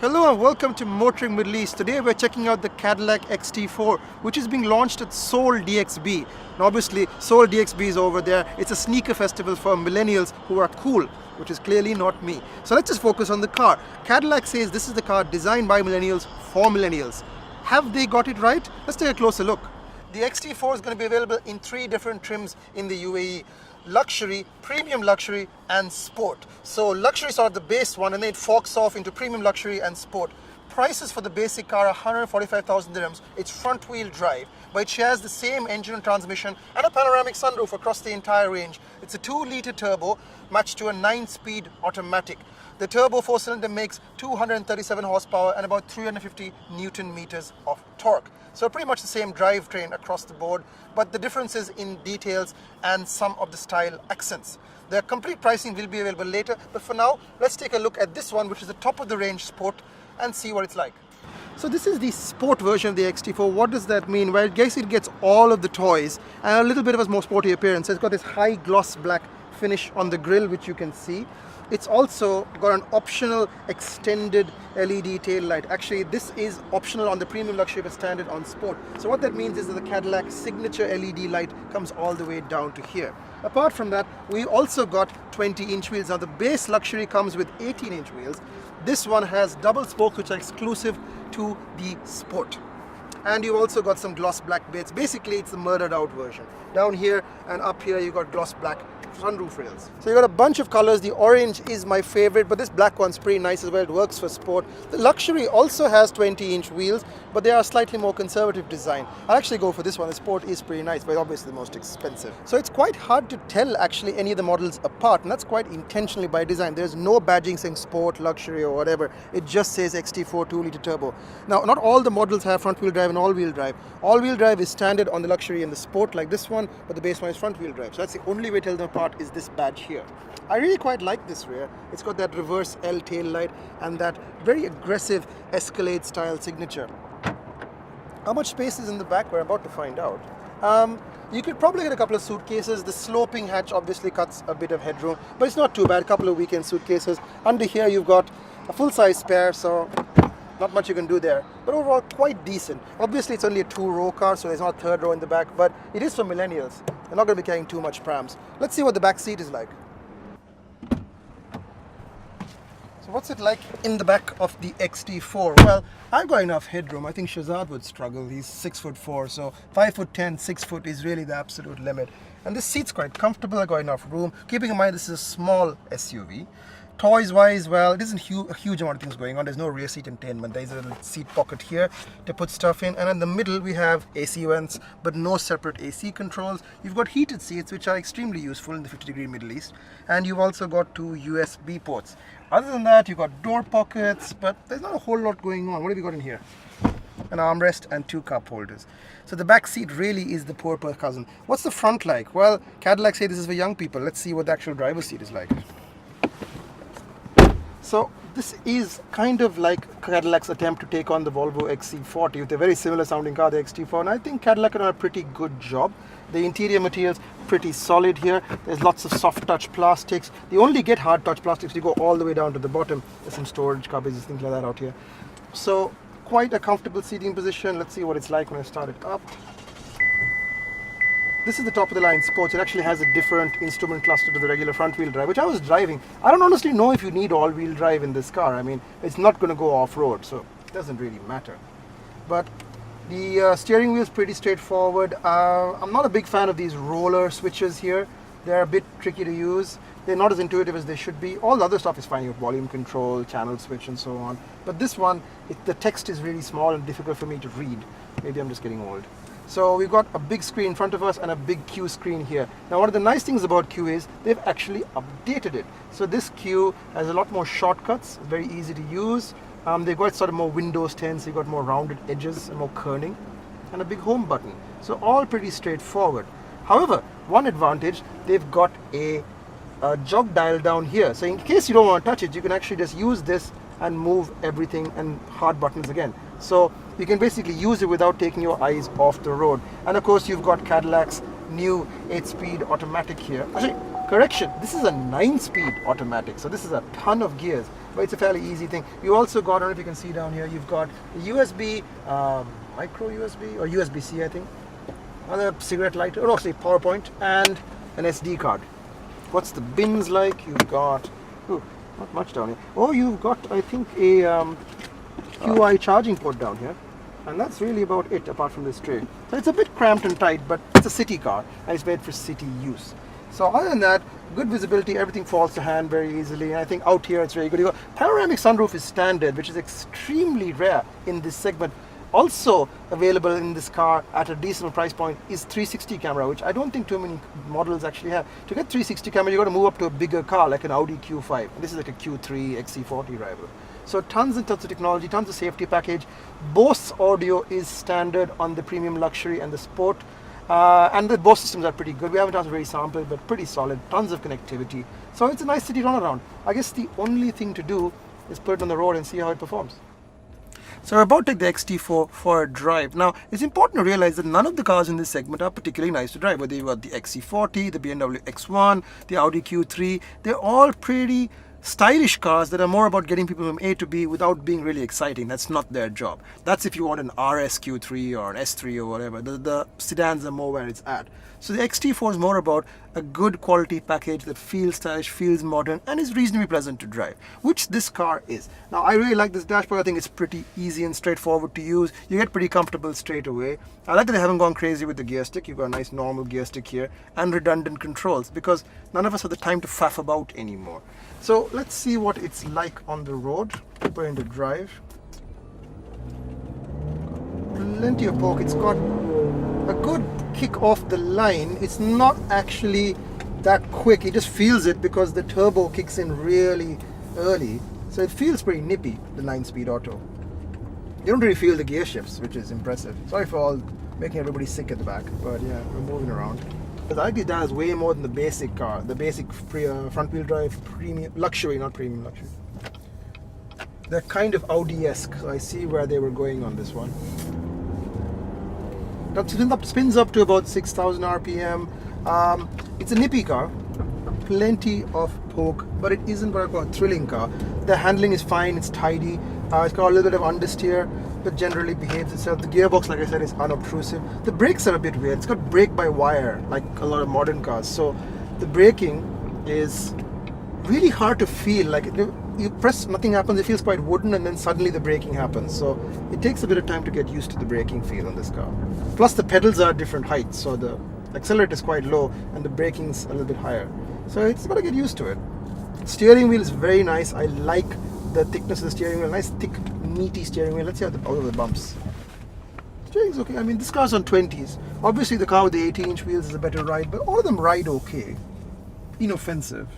Hello and welcome to Motoring Middle East. Today we're checking out the Cadillac XT4, which is being launched at Seoul DXB. Now obviously Seoul DXB is over there. It's a sneaker festival for millennials who are cool, which is clearly not me. So let's just focus on the car. Cadillac says this is the car designed by millennials for millennials. Have they got it right? Let's take a closer look. The XT4 is going to be available in 3 different trims in the UAE. Luxury, premium luxury and sport. So luxury is sort of the base one and then it forks off into premium luxury and sport. Prices for the basic car are 145,000 dirhams. It's front wheel drive, but it shares the same engine and transmission and a panoramic sunroof across the entire range. It's a 2-litre turbo matched to a 9-speed automatic. The turbo 4-cylinder makes 237 horsepower and about 350 Newton meters of torque. So pretty much the same drivetrain across the board, but the differences in details and some of the style accents. The complete pricing will be available later, but for now, let's take a look at this one, which is the top of the range sport, and see what it's like. So this is the sport version of the XT4. What does that mean? Well, I guess it gets all of the toys and a little bit of a more sporty appearance. It's got this high gloss black finish on the grille, which you can see. It's also got an optional extended LED tail light. Actually, this is optional on the premium luxury but standard on sport. So what that means is that the Cadillac signature LED light comes all the way down to here. Apart from that, we also got 20-inch wheels. Now the base luxury comes with 18-inch wheels. This one has double spokes which are exclusive to the sport. And you've also got some gloss black bits. Basically, it's the murdered out version. Down here and up here, you got gloss black sunroof rails. So you got a bunch of colors. The orange is my favorite, but this black one's pretty nice as well. It works for sport. The luxury also has 20-inch wheels, but they are slightly more conservative design. I'll actually go for this one. The sport is pretty nice, but obviously the most expensive. So it's quite hard to tell actually any of the models apart, and that's quite intentionally by design. There's no badging saying sport, luxury or whatever. It just says XT4 2-litre turbo. Now, not all the models have front-wheel drive and all-wheel drive. All-wheel drive is standard on the luxury and the sport like this one, but the base one is front-wheel drive. So that's the only way to tell them apart is this badge here. I really quite like this rear. It's got that reverse L tail light and that very aggressive Escalade style signature. How much space is in the back? We're about to find out. You could probably get a couple of suitcases. The sloping hatch obviously cuts a bit of headroom, but it's not too bad. A couple of weekend suitcases. Under here you've got a full-size spare, so not much you can do there, but overall quite decent. Obviously it's only a 2-row car, so there's not a 3rd row in the back, but it is for millennials. They're not going to be carrying too much prams. Let's see what the back seat is like. So what's it like in the back of the XT4? Well, I've got enough headroom. I think Shazad would struggle. He's 6'4", so 5'10", 6 foot is really the absolute limit. And this seat's quite comfortable. I've got enough room. Keeping in mind this is a small SUV. Toys wise, well, it isn't a huge amount of things going on. There's no rear seat entertainment. There's a little seat pocket here to put stuff in, and in the middle we have AC vents but no separate AC controls. You've got heated seats which are extremely useful in the 50-degree Middle East, and you've also got 2 USB ports. Other than that, you've got door pockets, but there's not a whole lot going on. What have you got in here? An armrest and 2 cup holders. So the back seat really is the poor cousin. What's the front like? Well, Cadillac say this is for young people. Let's see what the actual driver's seat is like. So this is kind of like Cadillac's attempt to take on the Volvo XC40 with a very similar sounding car, the XT4, and I think Cadillac have done a pretty good job. The interior materials pretty solid here. There's lots of soft touch plastics. They only get hard touch plastics. You go all the way down to the bottom. There's some storage cupboards, things like that out here. So quite a comfortable seating position. Let's see what it's like when I start it up. This is the top of the line sports. It actually has a different instrument cluster to the regular front wheel drive, which I was driving. I don't honestly know if you need all wheel drive in this car. I mean, it's not going to go off-road, so it doesn't really matter. But the steering wheel is pretty straightforward. I'm not a big fan of these roller switches here. They're a bit tricky to use. They're not as intuitive as they should be. All the other stuff is fine. You have volume control, channel switch, and so on. But this one, the text is really small and difficult for me to read. Maybe I'm just getting old. So we've got a big screen in front of us and a big Q screen here. Now one of the nice things about Q is they've actually updated it. So this Q has a lot more shortcuts, very easy to use. They've got sort of more Windows 10, so you've got more rounded edges and more kerning, and a big home button. So all pretty straightforward. However, one advantage, they've got a jog dial down here. So in case you don't want to touch it, you can actually just use this and move everything and hard buttons again. So you can basically use it without taking your eyes off the road. And of course you've got Cadillac's new 8-speed automatic here. Actually, correction, this is a 9-speed automatic, so this is a ton of gears. but it's a fairly easy thing. You also got, I don't know if you can see down here, you've got a USB, micro USB or USB-C, I think. Another cigarette lighter, or no, say PowerPoint, and an SD card. What's the bins like? You've got, oh, not much down here. Oh, you've got, I think, a QI charging port down here. And that's really about it, apart from this tray. So it's a bit cramped and tight, but it's a city car, and it's made for city use. So other than that, good visibility, everything falls to hand very easily. And I think out here it's very good. You got panoramic sunroof is standard, which is extremely rare in this segment. Also available in this car at a decent price point is 360 camera, which I don't think too many models actually have. To get 360 camera, you got to move up to a bigger car like an Audi Q5. And this is like a Q3 XC40 rival. So tons and tons of technology, tons of safety package. Bose audio is standard on the premium luxury and the sport. And the Bose systems are pretty good. We haven't had a very sampled, but pretty solid. Tons of connectivity. So it's a nice city runaround. I guess the only thing to do is put it on the road and see how it performs. So we're about to take the XT4 for a drive. Now, it's important to realize that none of the cars in this segment are particularly nice to drive. Whether you've got the XC40, the BMW X1, the Audi Q3, they're all pretty stylish cars that are more about getting people from A to B without being really exciting. That's not their job. That's if you want an RS Q3 or an S3 or whatever. The sedans are more where it's at. So the XT4 is more about a good quality package that feels stylish, feels modern, and is reasonably pleasant to drive, which this car is. Now, I really like this dashboard. I think it's pretty easy and straightforward to use. You get pretty comfortable straight away. I like that they haven't gone crazy with the gear stick. You've got a nice normal gear stick here and redundant controls, because none of us have the time to faff about anymore. So let's see what it's like on the road. Put it into drive. Plenty of poke. It's got a good kick off the line. It's not actually that quick. It just feels it because the turbo kicks in really early. So it feels pretty nippy, the 9-speed auto. You don't really feel the gear shifts, which is impressive. Sorry for all making everybody sick at the back, but yeah, we're moving around. But I think that is way more than the basic car, the basic front-wheel drive premium luxury, not premium luxury. They're kind of Audi-esque, so I see where they were going on this one. That spins up to about 6,000 RPM. It's a nippy car, plenty of poke, but it isn't what I call a thrilling car. The handling is fine, it's tidy. It's got a little bit of understeer, but generally behaves itself. The gearbox, like I said, is unobtrusive. The brakes are a bit weird. It's got brake-by-wire, like a lot of modern cars. So the braking is really hard to feel. Like you press, nothing happens. It feels quite wooden, and then suddenly the braking happens. So it takes a bit of time to get used to the braking feel on this car. Plus the pedals are different heights, so the accelerator is quite low and the braking's a little bit higher. So it's got to get used to it. Steering wheel is very nice. I like the thickness of the steering wheel. Nice thick, meaty steering wheel. Let's see how out of the bumps. Steering's okay. I mean, this car's on 20s. Obviously the car with the 18-inch wheels is a better ride, but all of them ride okay. Inoffensive.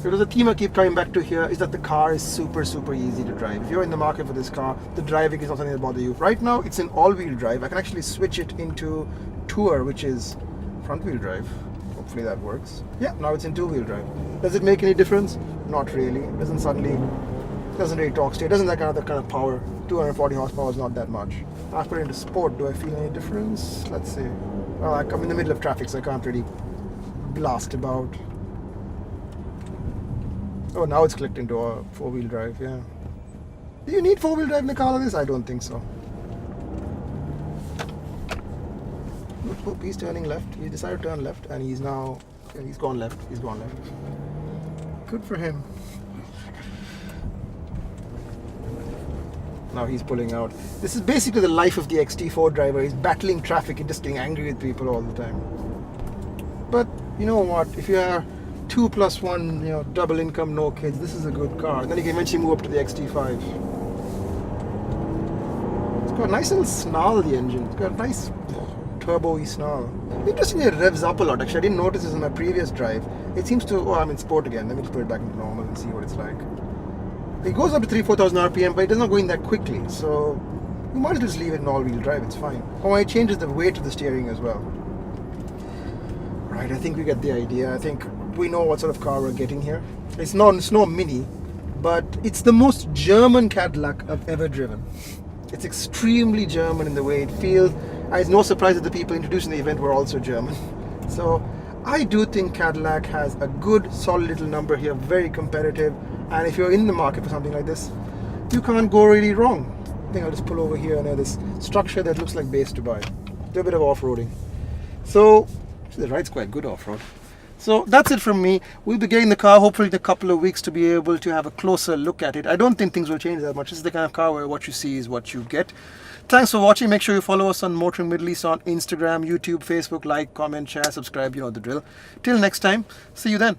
Because the theme I keep coming back to here is that the car is super easy to drive. If you're in the market for this car, the driving is not something that bother you. Right now it's in all-wheel drive. I can actually switch it into Tour, which is front-wheel drive. Hopefully that works. Yeah, now it's in two-wheel drive. Does it make any difference? Not really. It doesn't really talk straight. It doesn't have that kind of power. 240 horsepower is not that much. Now I put it into sport. Do I feel any difference? Let's see. I'm in the middle of traffic, so I can't really blast about. Oh, now it's clicked into a four-wheel drive, yeah. Do you need four-wheel drive in a car like this? I don't think so. Oh, he's turning left. He decided to turn left, and he's now... Yeah, he's gone left. He's gone left. Good for him. Now he's pulling out. This is basically the life of the XT4 driver. He's battling traffic and just getting angry with people all the time. But, you know what? If you are 2+1, double income, no kids, this is a good car. And then you can eventually move up to the XT5. It's got a nice little snarl, the engine. It's got a nice turbo-y snarl. Interestingly, it revs up a lot. Actually, I didn't notice this in my previous drive. It seems to... Oh, I'm in sport again. Let me just put it back into normal and see what it's like. It goes up to 3,000-4,000 RPM, but it does not go in that quickly. So you might as well just leave it in all-wheel drive. It's fine. Oh, it changes the weight of the steering as well. Right, I think we get the idea. I think we know what sort of car we're getting here. It's no Mini, but it's the most German Cadillac I've ever driven. It's extremely German in the way it feels. It's no surprise that the people introducing the event were also German. So I do think Cadillac has a good, solid little number here, very competitive. And if you're in the market for something like this, you can't go really wrong. I think I'll just pull over here and have this structure that looks like base Dubai. Do a bit of off-roading. So, the ride's quite good off-road. So that's it from me. We'll be getting the car hopefully in a couple of weeks to be able to have a closer look at it. I don't think things will change that much. This is the kind of car where what you see is what you get. Thanks for watching. Make sure you follow us on Motoring Middle East on Instagram, YouTube, Facebook, like, comment, share, subscribe, you know the drill. Till next time, see you then.